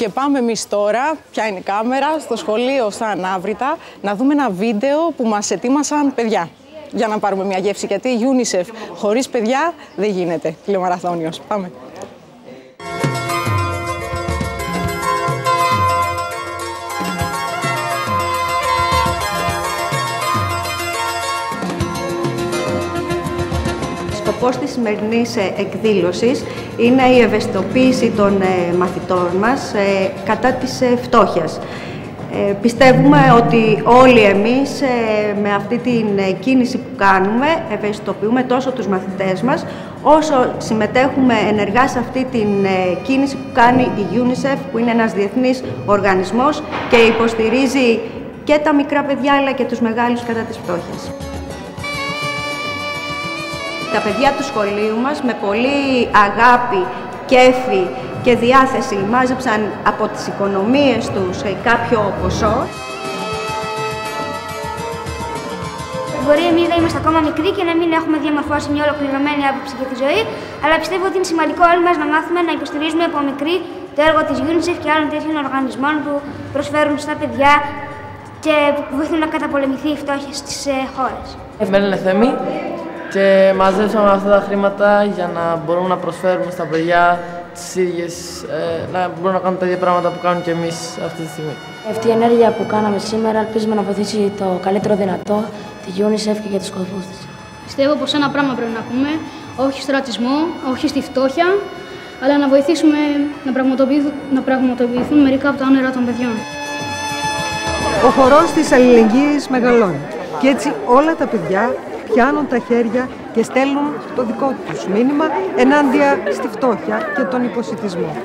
Και πάμε εμείς τώρα, ποια είναι η κάμερα, στο σχολείο στα Ανάβρητα, να δούμε ένα βίντεο που μας ετοίμασαν παιδιά. Για να πάρουμε μια γεύση, γιατί η UNICEF χωρίς παιδιά δεν γίνεται τηλεμαραθώνιος. Πάμε. Σκοπός της σημερινής εκδήλωσης είναι η ευαισθητοποίηση των μαθητών μας κατά της φτώχειας. Πιστεύουμε ότι όλοι εμείς με αυτή την κίνηση που κάνουμε ευαισθητοποιούμε τόσο τους μαθητές μας, όσο συμμετέχουμε ενεργά σε αυτή την κίνηση που κάνει η UNICEF, που είναι ένας διεθνής οργανισμός και υποστηρίζει και τα μικρά παιδιά αλλά και τους μεγάλους κατά της φτώχειας. Τα παιδιά του σχολείου μας με πολύ αγάπη, κέφι και διάθεση μάζεψαν από τις οικονομίες τους κάποιο ποσό. Μπορεί εμείς να είμαστε ακόμα μικροί και να μην έχουμε διαμορφώσει μια ολοκληρωμένη άποψη για τη ζωή, αλλά πιστεύω ότι είναι σημαντικό όλοι μας να μάθουμε να υποστηρίζουμε από μικροί το έργο της UNICEF και άλλων τέτοιων οργανισμών που προσφέρουν στα παιδιά και που βοηθούν να καταπολεμηθεί η φτώχεια στις χώρες. Μένει Θέμη και μαζέψαμε αυτά τα χρήματα για να μπορούμε να προσφέρουμε στα παιδιά τις ίδιες, να μπορούν να κάνουν τα ίδια πράγματα που κάνουν και εμείς αυτή τη στιγμή. Αυτή η ενέργεια που κάναμε σήμερα ελπίζουμε να βοηθήσει το καλύτερο δυνατό τη UNICEF και για τους σκοπούς της. Πιστεύω πως ένα πράγμα πρέπει να πούμε, όχι στο ρατσισμό, όχι στη φτώχεια, αλλά να βοηθήσουμε να πραγματοποιηθούν μερικά από τα όνειρα των παιδιών. Ο χορός της αλληλεγγύης μεγαλώνει και έτσι όλα τα παιδιά πιάνουν τα χέρια και στέλνουν το δικό τους μήνυμα ενάντια στη φτώχεια και τον υποσιτισμό.